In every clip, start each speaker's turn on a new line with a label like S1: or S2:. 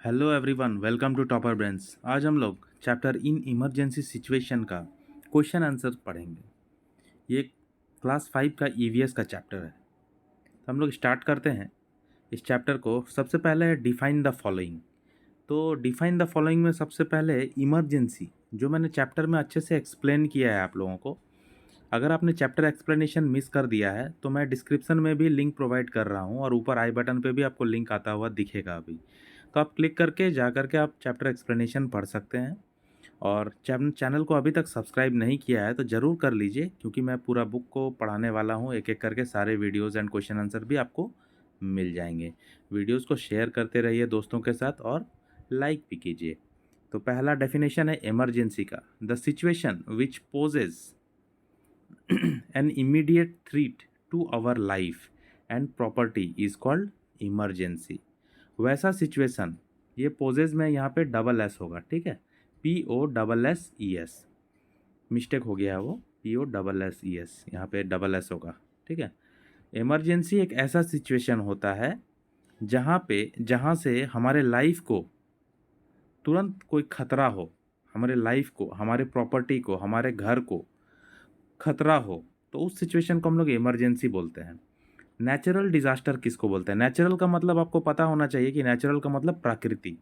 S1: Hello everyone, welcome to Topper Brains. आज हम लोग चैप्टर इन इमरजेंसी सिचुएशन का क्वेश्चन आंसर पढ़ेंगे। ये क्लास 5 का ईवीएस का चैप्टर है। तो हम लोग स्टार्ट करते हैं इस चैप्टर को। सबसे पहले है डिफाइन द फॉलोइंग। तो डिफाइन द फॉलोइंग में सबसे पहले इमरजेंसी, जो मैंने चैप्टर में अच्छे से एक्सप्लेन किया है आप लोगों को। अगर आपने चैप्टर एक्सप्लेनेशन मिस कर दिया है तो मैं डिस्क्रिप्शन में भी लिंक प्रोवाइड कर रहा हूँ और ऊपर आई बटन पे भी आपको लिंक आता हुआ दिखेगा अभी। तो आप क्लिक करके जा करके आप चैप्टर एक्सप्लेनेशन पढ़ सकते हैं। और चैनल को अभी तक सब्सक्राइब नहीं किया है तो ज़रूर कर लीजिए, क्योंकि मैं पूरा बुक को पढ़ाने वाला हूँ। एक एक करके सारे वीडियोज़ एंड क्वेश्चन आंसर भी आपको मिल जाएंगे। वीडियोज़ को शेयर करते रहिए दोस्तों के साथ और लाइक भी कीजिए। तो पहला डेफिनेशन है इमरजेंसी का, the situation which poses an immediate threat to our life and property is called emergency। वैसा सिचुएशन, ये पोजेज में यहाँ पे डबल एस होगा, ठीक है, POSSES, मिस्टेक हो गया है वो, POSSES, यहाँ पे डबल एस होगा, ठीक है। इमरजेंसी एक ऐसा सिचुएशन होता है जहाँ से हमारे लाइफ को तुरंत कोई खतरा हो, हमारे लाइफ को, हमारे प्रॉपर्टी को, हमारे घर को खतरा हो, तो उस सिचुएशन को हम लोग इमरजेंसी बोलते हैं। नेचुरल डिजास्टर किसको बोलते हैं? नेचुरल का मतलब आपको पता होना चाहिए कि नेचुरल का मतलब प्रकृति,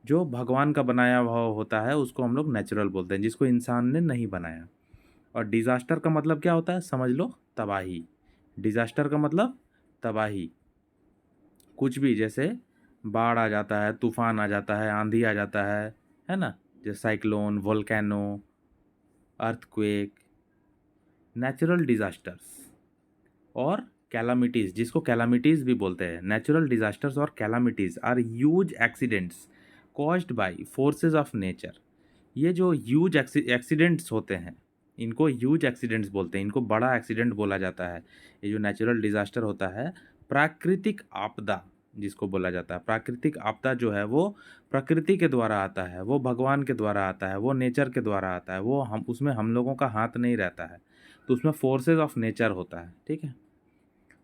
S1: जो भगवान का बनाया हुआ होता है उसको हम लोग नेचुरल बोलते हैं, जिसको इंसान ने नहीं बनाया। और डिजास्टर का मतलब क्या होता है? समझ लो, तबाही। डिजास्टर का मतलब तबाही। कुछ भी, जैसे बाढ़ आ जाता है, तूफान आ जाता है, आंधी आ जाता है ना, जैसे cyclone, volcano, earthquake, natural disasters और कैलामिटीज़, जिसको कैलामिटीज़ भी बोलते हैं। नेचुरल डिजास्टर्स और calamities are huge accidents caused by forces of nature. ये जो ह्यूज एक्सीडेंट्स होते हैं, इनको ह्यूज एक्सीडेंट्स बोलते हैं, इनको बड़ा एक्सीडेंट बोला जाता है। ये जो नेचुरल डिजास्टर होता है, प्राकृतिक आपदा जिसको बोला जाता है, प्राकृतिक आपदा जो है वो प्रकृति के द्वारा आता है, वो भगवान के द्वारा आता है, वो नेचर के द्वारा आता है, वो उसमें हम लोगों का हाथ नहीं रहता है। तो उसमें फोर्सेस ऑफ नेचर होता है, ठीक है,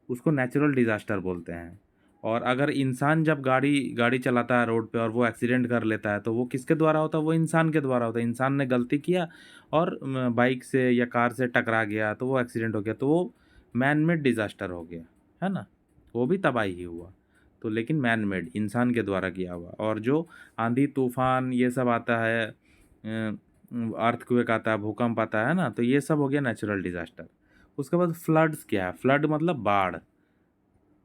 S1: उसको नेचुरल डिज़ास्टर बोलते हैं। और अगर इंसान जब गाड़ी गाड़ी चलाता है रोड पे और वो एक्सीडेंट कर लेता है, तो वो किसके द्वारा होता है? वो इंसान के द्वारा होता है। इंसान ने गलती किया और बाइक से या कार से टकरा गया तो वो एक्सीडेंट हो गया, तो वो मैन मेड डिज़ास्टर हो गया, है ना, वो भी तबाही ही हुआ। तो लेकिन मैन मेड, इंसान के द्वारा किया हुआ। और जो आंधी तूफान ये सब आता है, अर्थक्वेक आता है, भूकंप आता है ना, तो ये सब हो गया नेचुरल डिज़ास्टर। उसके बाद फ्लड्स क्या है? फ्लड मतलब बाढ़।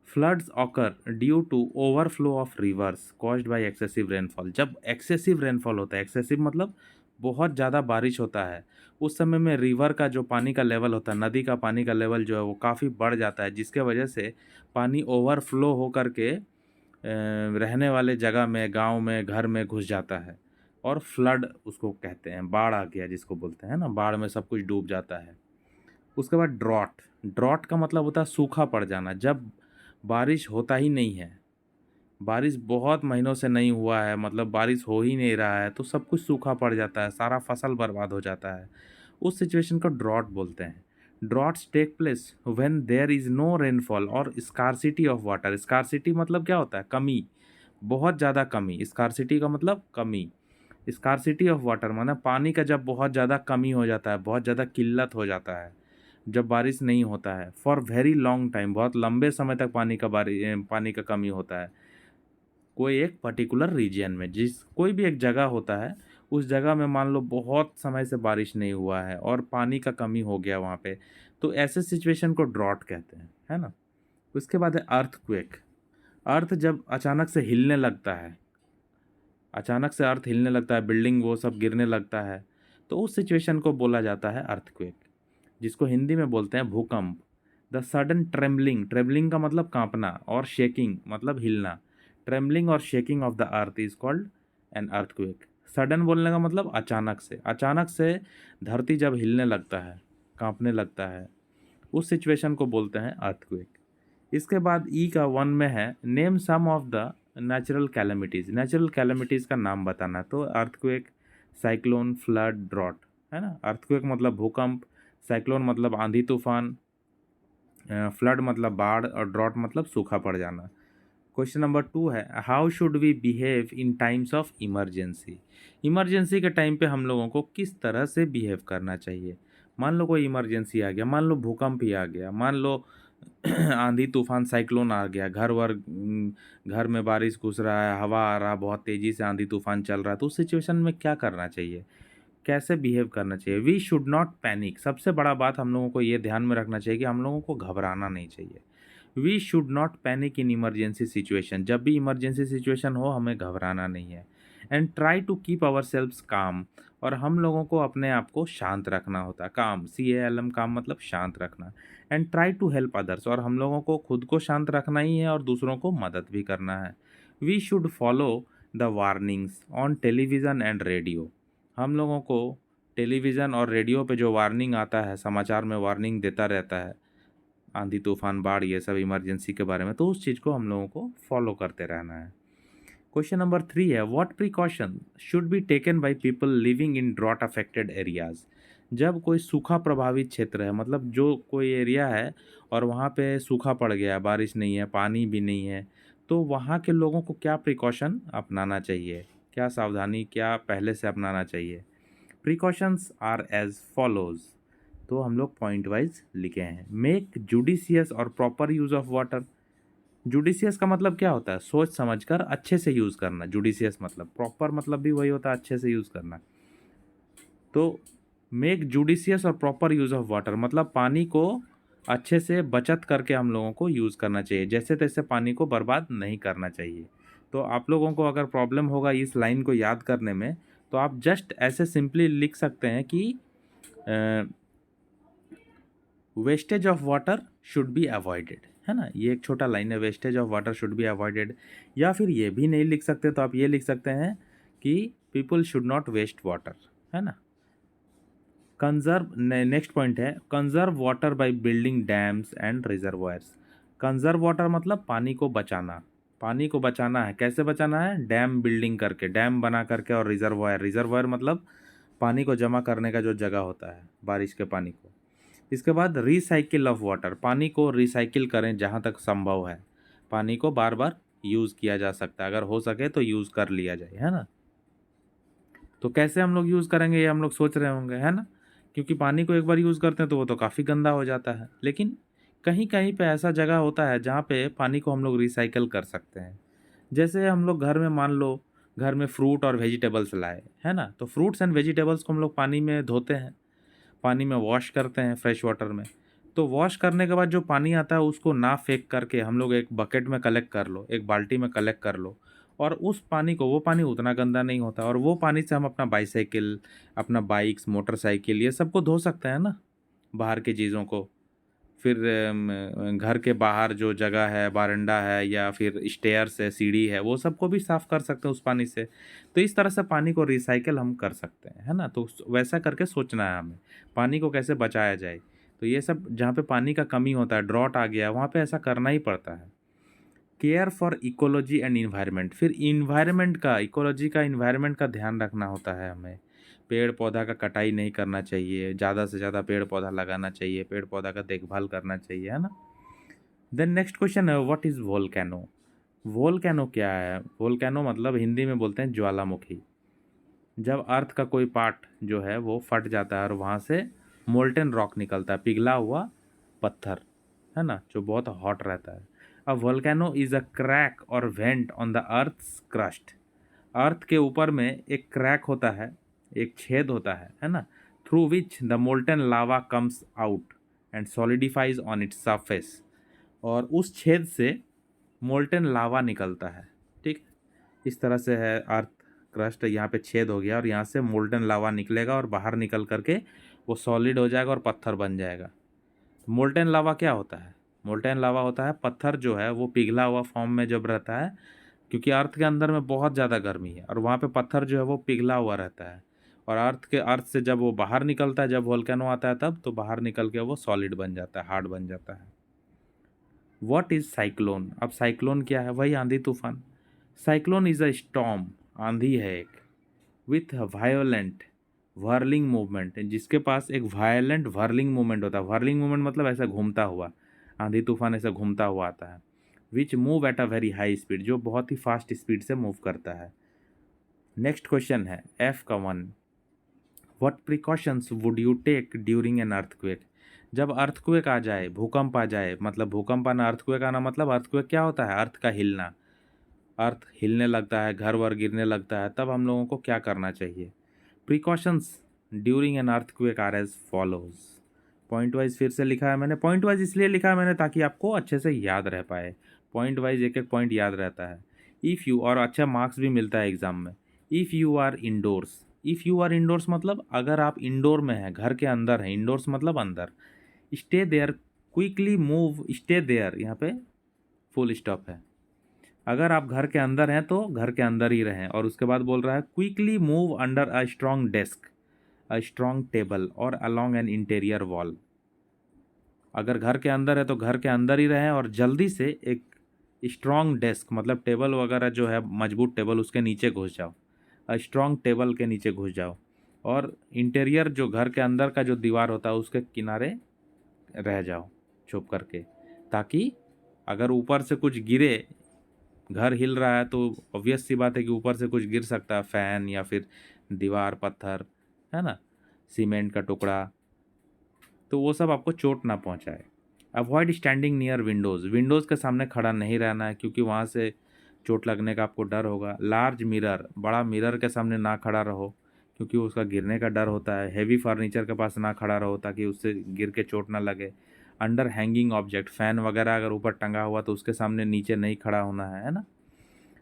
S1: Floods occur due to overflow of rivers caused by excessive rainfall. जब एक्सेसिव रेनफॉल होता है, एक्सेसिव मतलब बहुत ज़्यादा बारिश होता है, उस समय में रिवर का जो पानी का लेवल होता है, नदी का पानी का लेवल जो है वो काफ़ी बढ़ जाता है, जिसके वजह से पानी ओवरफ्लो होकर के रहने वाले जगह में, गांव में, घर में घुस जाता है। और फ्लड उसको कहते हैं, बाढ़ आ गया जिसको बोलते हैं ना, बाढ़ में सब कुछ डूब जाता है। उसके बाद ड्रॉट। ड्रॉट का मतलब होता है सूखा पड़ जाना, जब बारिश होता ही नहीं है, बारिश बहुत महीनों से नहीं हुआ है, मतलब बारिश हो ही नहीं रहा है, तो सब कुछ सूखा पड़ जाता है, सारा फसल बर्बाद हो जाता है। उस सिचुएशन को ड्रॉट बोलते हैं। Droughts take place when there is no rainfall और स्कार्सिटी ऑफ वाटर। स्कार्सिटी मतलब क्या होता है? कमी, बहुत ज़्यादा कमी। स्कार्सिटी का मतलब कमी। स्कार्सिटी ऑफ वाटर माना पानी का जब बहुत ज़्यादा कमी हो जाता है, बहुत ज़्यादा किल्लत हो जाता है, जब बारिश नहीं होता है फॉर वेरी लॉन्ग टाइम, बहुत लंबे समय तक पानी का कमी होता है कोई एक पर्टिकुलर रीजन में, जिस कोई भी एक जगह होता है, उस जगह में मान लो बहुत समय से बारिश नहीं हुआ है और पानी का कमी हो गया वहाँ पे, तो ऐसे सिचुएशन को ड्रॉट कहते हैं, है ना। उसके बाद है अर्थक्वेक। अर्थ जब अचानक से हिलने लगता है, अचानक से अर्थ हिलने लगता है, बिल्डिंग वो सब गिरने लगता है, तो उस सिचुएशन को बोला जाता है अर्थक्वेक, जिसको हिंदी में बोलते हैं भूकंप। द सडन ट्रेमलिंग, ट्रेमलिंग का मतलब कांपना, और शेकिंग मतलब हिलना। ट्रेमलिंग और shaking of the earth is called an earthquake. Sudden बोलने का मतलब अचानक से, अचानक से धरती जब हिलने लगता है, कांपने लगता है, उस सिचुएशन को बोलते हैं अर्थक्वेक। इसके बाद ई का वन में है name some of the natural calamities. Natural calamities का नाम बताना, तो अर्थक्वेक, साइक्लोन, फ्लड, ड्रॉट, है ना। अर्थक्वेक मतलब भूकंप, साइक्लोन मतलब आंधी तूफान, फ्लड मतलब बाढ़, और ड्रॉट मतलब सूखा पड़ जाना। क्वेश्चन नंबर 2 है, how should we behave in times of emergency. Emergency के टाइम पे हम लोगों को किस तरह से बिहेव करना चाहिए। मान लो कोई इमरजेंसी आ गया, मान लो भूकंप ही आ गया, मान लो आंधी तूफान साइक्लोन आ गया, घर में बारिश घुस रहा है, हवा आ रहा, बहुत तेज़ी से आंधी तूफान चल रहा है, तो उस सिचुएशन में क्या करना चाहिए, कैसे बिहेव करना चाहिए। We should not panic. सबसे बड़ा बात हम लोगों को ये ध्यान में रखना चाहिए कि हम लोगों को घबराना नहीं चाहिए। We should not panic in emergency situation. जब भी इमरजेंसी सिचुएशन हो हमें घबराना नहीं है। And try to keep our selves calm. और हम लोगों को अपने आप को शांत रखना होता है। काम, CALM, काम मतलब शांत रखना। And try to help others. और हम लोगों को खुद को शांत रखना ही है और दूसरों को मदद भी करना है। We should follow the warnings on television and radio. हम लोगों को टेलीविज़न और रेडियो पे जो वार्निंग आता है, समाचार में वार्निंग देता रहता है, आंधी तूफान बाढ़ ये सब इमरजेंसी के बारे में, तो उस चीज़ को हम लोगों को फॉलो करते रहना है। क्वेश्चन नंबर 3 है, what precaution should be taken by people living in drought affected areas. जब कोई सूखा प्रभावित क्षेत्र है, मतलब जो कोई एरिया है और वहाँ पे सूखा पड़ गया, बारिश नहीं है, पानी भी नहीं है, तो वहाँ के लोगों को क्या प्रिकॉशन अपनाना चाहिए, क्या सावधानी क्या पहले से अपनाना चाहिए। Precautions are as follows. तो हम लोग पॉइंट वाइज लिखे हैं। मेक जुडिशियस और proper use of water. Judicious का मतलब क्या होता है, सोच समझकर अच्छे से यूज़ करना। जुडिशियस मतलब, प्रॉपर मतलब भी वही होता है, अच्छे से यूज़ करना। तो मेक जुडिशियस और प्रॉपर यूज़ ऑफ वाटर मतलब पानी को अच्छे से बचत करके हम लोगों को यूज़ करना चाहिए, जैसे तैसे पानी को बर्बाद नहीं करना चाहिए। तो आप लोगों को अगर प्रॉब्लम होगा इस लाइन को याद करने में, तो आप जस्ट ऐसे सिंपली लिख सकते हैं कि wastage of water should be avoided, है ना। ये एक छोटा लाइन है, wastage of water should be avoided. या फिर ये भी नहीं लिख सकते तो आप ये लिख सकते हैं कि people should not waste water, है ना। कंजर्व, नेक्स्ट पॉइंट है, conserve water by building dams and reservoirs. Conserve water मतलब पानी को बचाना। पानी को बचाना है, कैसे बचाना है, डैम बिल्डिंग करके, डैम बना करके, और रिजर्वायर, रिजर्वायर मतलब पानी को जमा करने का जो जगह होता है, बारिश के पानी को। इसके बाद रिसाइकिल ऑफ वाटर, पानी को रिसाइकिल करें जहाँ तक संभव है। पानी को बार बार यूज़ किया जा सकता है, अगर हो सके तो यूज़ कर लिया जाए, है ना। तो कैसे हम लोग यूज़ करेंगे ये हम लोग सोच रहे होंगे, है ना। क्योंकि पानी को एक बार यूज़ करते हैं तो वो तो काफ़ी गंदा हो जाता है, लेकिन कहीं कहीं पे ऐसा जगह होता है जहाँ पे पानी को हम लोग रिसाइकिल कर सकते हैं। जैसे हम लोग घर में, मान लो घर में फ्रूट और वेजिटेबल्स लाए, है ना, तो फ्रूट्स एंड वेजिटेबल्स को हम लोग पानी में धोते हैं, पानी में वॉश करते हैं फ्रेश वाटर में। तो वॉश करने के बाद जो पानी आता है उसको ना फेंक करके हम लोग एक बकेट में कलेक्ट कर लो, एक बाल्टी में कलेक्ट कर लो, और उस पानी को, वो पानी उतना गंदा नहीं होता, और वो पानी से हम अपना बाईसाइकिल, अपना बाइक्स, मोटरसाइकिल, ये सबको धो सकते हैं ना, बाहर की चीज़ों को। फिर घर के बाहर जो जगह है, बारंडा है या फिर स्टेयर्स है, सीढ़ी है, वो सबको भी साफ़ कर सकते हैं उस पानी से। तो इस तरह से पानी को रिसाइकिल हम कर सकते हैं, है ना। तो वैसा करके सोचना है हमें, पानी को कैसे बचाया जाए। तो ये सब जहाँ पे पानी का कमी होता है, ड्रॉट आ गया, वहाँ पे ऐसा करना ही पड़ता है। Care for ecology and environment, फिर इन्वायरमेंट का, इकोलॉजी का, इन्वायरमेंट का ध्यान रखना होता है हमें। पेड़ पौधा का कटाई नहीं करना चाहिए, ज़्यादा से ज़्यादा पेड़ पौधा लगाना चाहिए, पेड़ पौधा का देखभाल करना चाहिए, है ना। देन नेक्स्ट क्वेश्चन है, व्हाट इज़ वोल्केनो। वोल्केनो क्या है, वोल्केनो मतलब हिंदी में बोलते हैं ज्वालामुखी। जब अर्थ का कोई पार्ट जो है वो फट जाता है और वहाँ से मोल्टेन रॉक निकलता है, पिघला हुआ पत्थर, है ना, जो बहुत हॉट रहता है। A volcano is a crack और vent on the earth's crust. Earth के ऊपर में एक क्रैक होता है, एक छेद होता है ना, through which the molten lava comes out and solidifies on its surface. और उस छेद से मोल्टेन लावा निकलता है, ठीक। इस तरह से है अर्थ क्रस्ट, यहाँ पे छेद हो गया और यहाँ से मोल्टेन लावा निकलेगा और बाहर निकल करके वो सॉलिड हो जाएगा और पत्थर बन जाएगा। मोल्टेन लावा क्या होता है, मोल्टेन लावा होता है पत्थर जो है वो पिघला हुआ फॉर्म में जब रहता है, क्योंकि अर्थ के अंदर में बहुत ज़्यादा गर्मी है और वहाँ पे पत्थर जो है वो पिघला हुआ रहता है। और अर्थ से जब वो बाहर निकलता है, जब वोल्केनो आता है तब, तो बाहर निकल के वो सॉलिड बन जाता है, हार्ड बन जाता है। What is cyclone. अब साइक्लोन क्या है, वही आंधी तूफान। साइक्लोन इज़ अ स्टॉर्म, आंधी है एक, विथ वायोलेंट व्हर्लिंग मूवमेंट, जिसके पास एक वायलेंट व्हर्लिंग मूवमेंट होता है। व्हर्लिंग मूवमेंट मतलब ऐसा घूमता हुआ, आंधी तूफान ऐसा घूमता हुआ आता है। Which move at a very high speed, जो बहुत ही फास्ट स्पीड से मूव करता है। नेक्स्ट क्वेश्चन है एफ का 1, what precautions would you take during an earthquake. जब अर्थक्वेक आ जाए, भूकंप आ जाए, मतलब भूकंप आना, अर्थक्वेक आना, मतलब अर्थक्वेक क्या होता है, अर्थ का हिलना, अर्थ हिलने लगता है, घर वर गिरने लगता है, तब हम लोगों को क्या करना चाहिए। Precautions during an earthquake are as follows. Point wise फिर से लिखा है मैंने, पॉइंट वाइज इसलिए लिखा है मैंने ताकि आपको अच्छे से याद रह पाए। पॉइंट वाइज एक एक पॉइंट याद रहता है। इफ़ यू, और अच्छा मार्क्स भी मिलता है एग्जाम में। If you are indoors, if you are indoors मतलब अगर आप इंडोर में हैं, घर के अंदर हैं, इंडोर्स मतलब अंदर। Stay there, quickly move, stay there, यहाँ पे फुल स्टॉप है। अगर आप घर के अंदर हैं तो घर के अंदर ही रहें, और उसके बाद बोल रहा है quickly move under a strong desk, a strong table और अलोंग एन इंटीरियर वॉल। अगर घर के अंदर है तो घर के अंदर ही रहें और जल्दी से एक स्ट्रॉन्ग डेस्क मतलब टेबल वगैरह जो है मजबूत टेबल, उसके नीचे घुस जाओ, अ स्ट्रॉन्ग टेबल के नीचे घुस जाओ, और इंटीरियर जो घर के अंदर का जो दीवार होता है उसके किनारे रह जाओ छुप करके, ताकि अगर ऊपर से कुछ गिरे, घर हिल रहा है तो ऑब्वियस सी बात है कि ऊपर से कुछ गिर सकता है, फैन या फिर दीवार, पत्थर, है ना, सीमेंट का टुकड़ा, तो वो सब आपको चोट ना पहुंचाए। Avoid standing near Windows, Windows के सामने खड़ा नहीं रहना है क्योंकि वहाँ से चोट लगने का आपको डर होगा। लार्ज मिरर, बड़ा मिरर के सामने ना खड़ा रहो क्योंकि उसका गिरने का डर होता है। हैवी फर्नीचर के पास ना खड़ा रहो ताकि उससे गिर के चोट ना लगे। अंडर हैंगिंग ऑब्जेक्ट, फ़ैन वगैरह अगर ऊपर टंगा हुआ तो उसके सामने नीचे नहीं खड़ा होना है ना,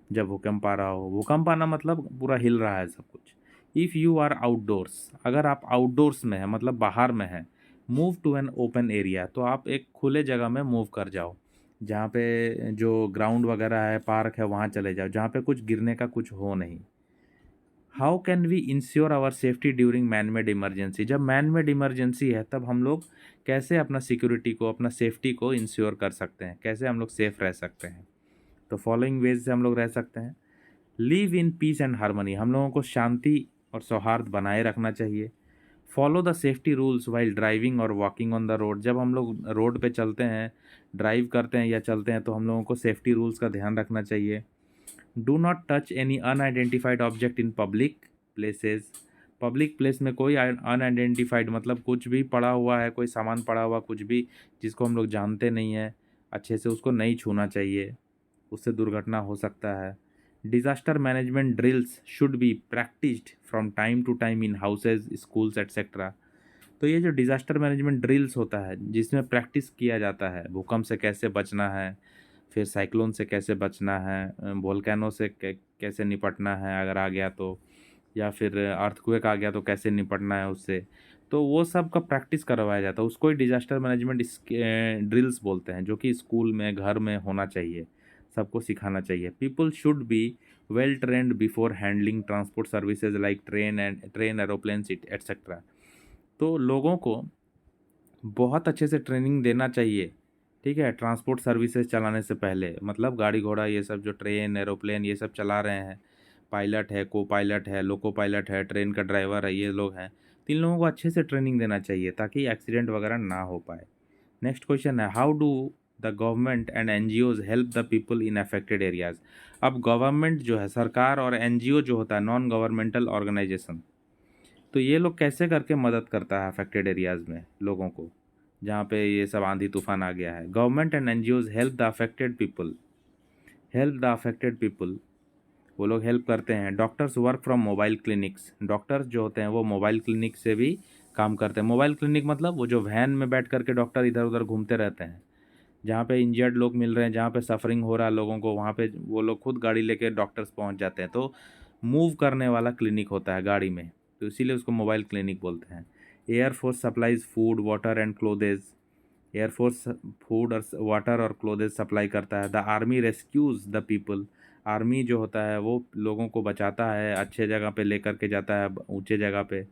S1: जब भूकंप आ रहा हो। भूकंप आना मतलब पूरा हिल रहा है सब कुछ। इफ़ यू आर आउटडोर्स, अगर आप आउटडोर्स में हैं मतलब बाहर में हैं, move to an open area, तो आप एक खुले जगह में मूव कर जाओ, जहाँ पे जो ग्राउंड वगैरह है, पार्क है, वहाँ चले जाओ जहाँ पे कुछ गिरने का कुछ हो नहीं। How can we ensure our safety during man made emergency, जब मैन मेड इमरजेंसी है तब हम लोग कैसे अपना सिक्योरिटी को, अपना सेफ्टी को इंश्योर कर सकते हैं, कैसे हम लोग सेफ रह सकते हैं। तो फॉलोइंग वेज से हम लोग रह सकते हैं। Live in peace and harmony, हम लोगों को शांति और सौहार्द बनाए रखना चाहिए। Follow the safety rules while driving और वॉकिंग ऑन द रोड, जब हम लोग रोड पे चलते हैं, ड्राइव करते हैं या चलते हैं तो हम लोगों को सेफ्टी रूल्स का ध्यान रखना चाहिए। Do not touch any unidentified object in public places, public place में कोई अनआइडेंटिफाइड मतलब कुछ भी पड़ा हुआ है, कोई सामान पड़ा हुआ, कुछ भी जिसको हम लोग जानते नहीं हैं अच्छे से, उसको नहीं छूना चाहिए, उससे दुर्घटना हो सकता है। Disaster management drills should be practised from time to time in houses, schools etcetera. तो ये जो डिजास्टर मैनेजमेंट ड्रिल्स होता है जिसमें प्रैक्टिस किया जाता है, भूकंप से कैसे बचना है, फिर साइक्लोन से कैसे बचना है, वोल्केनो से कैसे निपटना है अगर आ गया तो, या फिर अर्थक्वेक आ गया तो कैसे निपटना है उससे, तो वो सब का प्रैक्टिस करवाया जाता है, उसको ही डिजास्टर मैनेजमेंट ड्रिल्स बोलते हैं, जो कि स्कूल में, घर में होना चाहिए, सबको सिखाना चाहिए। People should be well trained before handling transport services like train aeroplane etcetera. तो लोगों को बहुत अच्छे से ट्रेनिंग देना चाहिए, ठीक है, ट्रांसपोर्ट सर्विसेज चलाने से पहले, मतलब गाड़ी घोड़ा ये सब जो ट्रेन एरोप्लेन ये सब चला रहे हैं, पायलट है, को पायलट है, लोको पायलट है, ट्रेन का ड्राइवर है, ये लोग हैं, तो इन लोगों को अच्छे से ट्रेनिंग देना चाहिए ताकि एक्सीडेंट वगैरह ना हो पाए। नेक्स्ट क्वेश्चन है how do the government and NGOs help the people in affected areas. अब गवर्नमेंट जो है, सरकार, और एनजीओ जो होता है, नॉन गवर्नमेंटल ऑर्गेनाइजेशन, तो ये लोग कैसे करके मदद करता है अफेक्टेड एरियाज़ में लोगों को, जहाँ पे ये सब आंधी तूफान आ गया है। Government and NGOs help the affected people, help the affected people, वो लोग हेल्प करते हैं। Doctors work from mobile clinics, doctors जो होते हैं वो मोबाइल क्लिनिक से भी काम करते हैं। मोबाइल क्लिनिक मतलब वो जो वैन में बैठ करके डॉक्टर इधर उधर घूमते रहते हैं, जहाँ पे इंजर्ड लोग मिल रहे हैं, जहाँ पे सफरिंग हो रहा है लोगों को, वहाँ पे वो लोग खुद गाड़ी लेके डॉक्टर्स पहुँच जाते हैं। तो मूव करने वाला क्लिनिक होता है गाड़ी में, तो इसीलिए उसको मोबाइल क्लिनिक बोलते हैं। Air force supplies food water and clothes, air force food और वाटर और क्लोथेज सप्लाई करता है। The army rescues the people, army जो होता है वो लोगों को बचाता है, अच्छे जगह पे लेकर के जाता है, ऊंचे जगह पे।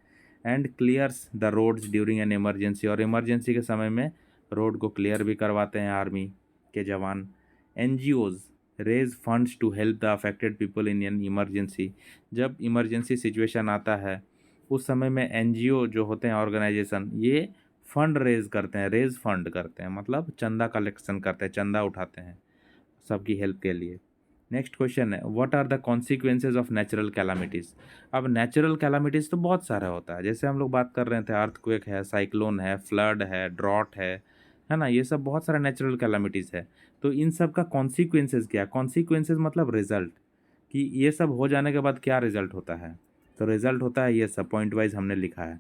S1: And clears the roads during an emergency, और इमरजेंसी के समय में रोड को क्लियर भी करवाते हैं आर्मी के जवान। NGOs raise funds to help the affected people in an emergency, जब इमरजेंसी सिचुएशन आता है उस समय में एनजीओ जो होते हैं ऑर्गेनाइजेशन, ये फंड रेज करते हैं, रेज फंड करते हैं मतलब चंदा कलेक्शन करते हैं, चंदा उठाते हैं, सबकी हेल्प के लिए। नेक्स्ट क्वेश्चन है, what are the consequences of natural calamities. अब नेचुरल कैलामिटीज़ तो बहुत सारा होता है, जैसे हम लोग बात कर रहे थे, अर्थक्वेक है, साइक्लोन है, फ्लड है, ड्रॉट है ना, ये सब बहुत सारा नेचुरल कैलामिटीज़ है। तो इन सब का कॉन्सिक्वेंसेज क्या, कॉन्सिक्वेंसेज मतलब रिजल्ट, कि ये सब हो जाने के बाद क्या रिजल्ट होता है। तो रिजल्ट होता है ये सब, पॉइंट वाइज हमने लिखा है।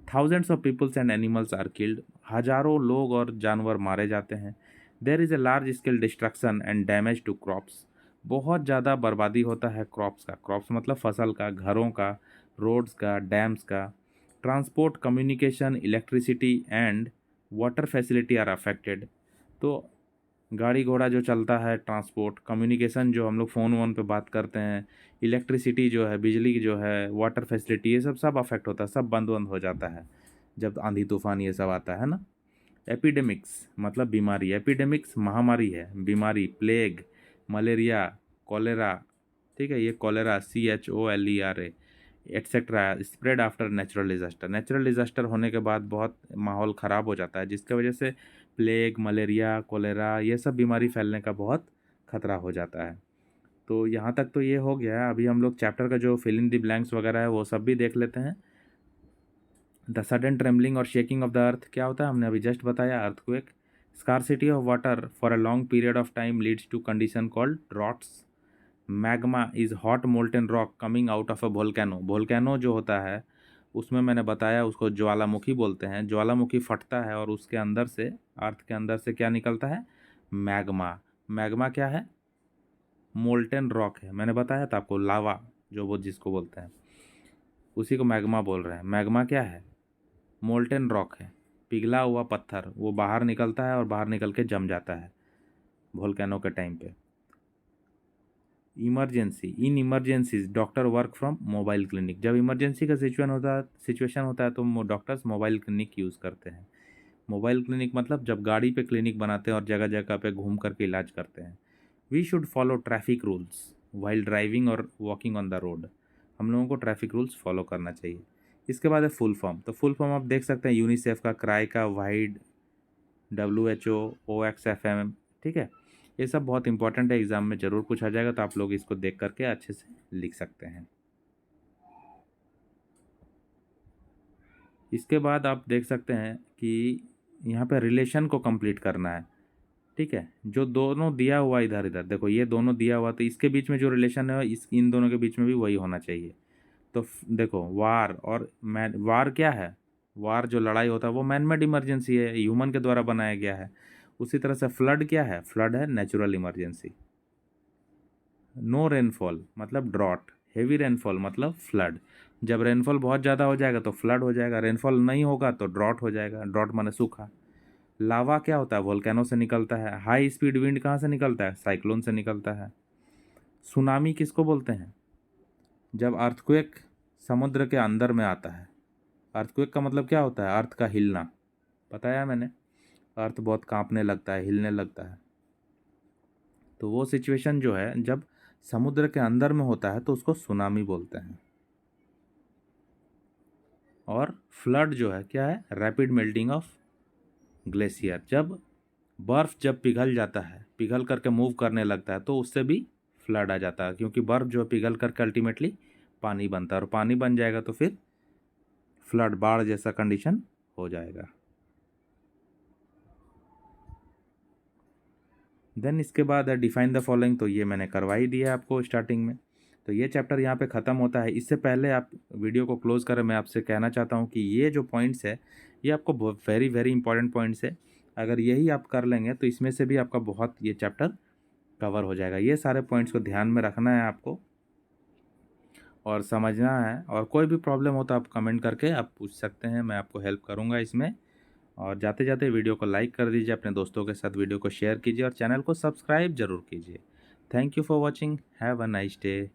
S1: Thousands of peoples and animals are killed, हजारों लोग और जानवर मारे जाते हैं। There is a large scale destruction and damage to crops, बहुत ज़्यादा बर्बादी होता है क्रॉप्स का, क्रॉप्स मतलब फसल का, घरों का, रोड्स का, डैम्स का। Transport, communication, electricity and water facility are affected. तो गाड़ी घोड़ा जो चलता है, ट्रांसपोर्ट, कम्युनिकेशन जो हम लोग फ़ोन वोन पे बात करते हैं, इलेक्ट्रिसिटी जो है, बिजली की जो है, वाटर फैसिलिटी, ये सब सब अफेक्ट होता है, सब बंद बंद हो जाता है जब आंधी तूफान ये सब आता है ना। एपिडेमिक्स मतलब बीमारी, एपिडेमिक्स महामारी है, बीमारी, प्लेग, मलेरिया, कॉलेरा, ठीक है, ये cholera CHOLERA etcetera spread after natural disaster. Natural disaster होने के बाद बहुत माहौल ख़राब हो जाता है, जिसके वजह से प्लेग, मलेरिया, कॉलेरा ये सब बीमारी फैलने का बहुत खतरा हो जाता है। तो यहाँ तक तो ये हो गया है। अभी हम लोग चैप्टर का जो फिल इन द ब्लैंक्स वगैरह है वो सब भी देख लेते हैं। द सडन ट्रेमलिंग और शेकिंग ऑफ द अर्थ क्या होता है, हमने अभी जस्ट बताया, earthquake. Scarcity of water for a long period of time leads to condition called droughts. Magma is hot molten rock coming out of a volcano. Volcano जो होता है उसमें मैंने बताया उसको ज्वालामुखी बोलते हैं। ज्वालामुखी फटता है और उसके अंदर से, अर्थ के अंदर से क्या निकलता है, मैग्मा। मैग्मा क्या है, मोल्टेन रॉक है, मैंने बताया था आपको, लावा जो वो जिसको बोलते हैं उसी को मैग्मा बोल रहे हैं। मैग्मा क्या है, मोल्टेन रॉक है, पिघला हुआ पत्थर, वो बाहर निकलता है और बाहर निकल के जम जाता है वोल्केनो के टाइम पे। Emergency, in emergencies doctor work from mobile clinic. जब इमरजेंसी का सिचुएशन होता है तो डॉक्टर्स मोबाइल क्लिनिक यूज़ करते हैं। मोबाइल क्लिनिक मतलब जब गाड़ी पे क्लिनिक बनाते हैं और जगह जगह पे घूम करके इलाज करते हैं। We should follow traffic rules while driving और वॉकिंग ऑन द रोड। हम लोगों को ट्रैफिक रूल्स फॉलो करना चाहिए। इसके बाद है फुल फॉर्म। तो फुल फॉर्म आप देख सकते हैं, यूनिसेफ का, क्राई का, वाइड, WHO, OXFM, ठीक है। ये सब बहुत इंपॉर्टेंट है, एग्ज़ाम में ज़रूर पूछा जाएगा, तो आप लोग इसको देख करके अच्छे से लिख सकते हैं। इसके बाद आप देख सकते हैं कि यहाँ पे रिलेशन को कंप्लीट करना है, ठीक है। जो दोनों दिया हुआ इधर इधर देखो, ये दोनों दिया हुआ, तो इसके बीच में जो रिलेशन है इन दोनों के बीच में भी वही होना चाहिए। तो देखो, वार और मैन, वार क्या है, वार जो लड़ाई होता है वो मैन मेड इमरजेंसी है, ह्यूमन के द्वारा बनाया गया है। उसी तरह से फ्लड क्या है, फ्लड है नेचुरल इमरजेंसी। नो रेनफॉल मतलब ड्रॉट, हेवी रेनफॉल मतलब फ्लड। जब रेनफॉल बहुत ज़्यादा हो जाएगा तो फ्लड हो जाएगा, रेनफॉल नहीं होगा तो ड्रॉट हो जाएगा, ड्रॉट माने सूखा। लावा क्या होता है, वोल्केनो से निकलता है। हाई स्पीड विंड कहाँ से निकलता है, साइक्लोन से निकलता है। सुनामी किसको बोलते हैं, जब अर्थक्वेक समुद्र के अंदर में आता है। अर्थक्वेक का मतलब क्या होता है, अर्थ का हिलना, बताया मैंने, अर्थ बहुत कांपने लगता है, हिलने लगता है। तो वो सिचुएशन जो है जब समुद्र के अंदर में होता है तो उसको सुनामी बोलते हैं। और फ्लड जो है क्या है, रैपिड मेल्टिंग ऑफ ग्लेशियर। जब बर्फ़ जब पिघल जाता है, पिघल करके मूव करने लगता है, तो उससे भी फ्लड आ जाता है, क्योंकि बर्फ़ जो पिघल करके अल्टीमेटली पानी बनता है, और पानी बन जाएगा तो फिर फ्लड, बाढ़ जैसा कंडीशन हो जाएगा। देन इसके बाद है डिफाइन द फॉलोइंग। तो ये मैंने करवा ही दिया आपको स्टार्टिंग में। तो ये चैप्टर यहाँ पे ख़त्म होता है। इससे पहले आप वीडियो को क्लोज़ करें, मैं आपसे कहना चाहता हूँ कि ये जो पॉइंट्स है ये आपको वेरी वेरी इंपॉर्टेंट पॉइंट्स है। अगर यही आप कर लेंगे तो इसमें से भी आपका बहुत ये चैप्टर कवर हो जाएगा। ये सारे पॉइंट्स को ध्यान में रखना है आपको और समझना है। और कोई भी प्रॉब्लम हो तो आप कमेंट करके आप पूछ सकते हैं, मैं आपको हेल्प करूँगा इसमें। और जाते जाते वीडियो को लाइक कर दीजिए, अपने दोस्तों के साथ वीडियो को शेयर कीजिए और चैनल को सब्सक्राइब ज़रूर कीजिए। Thank you for watching, have a nice day.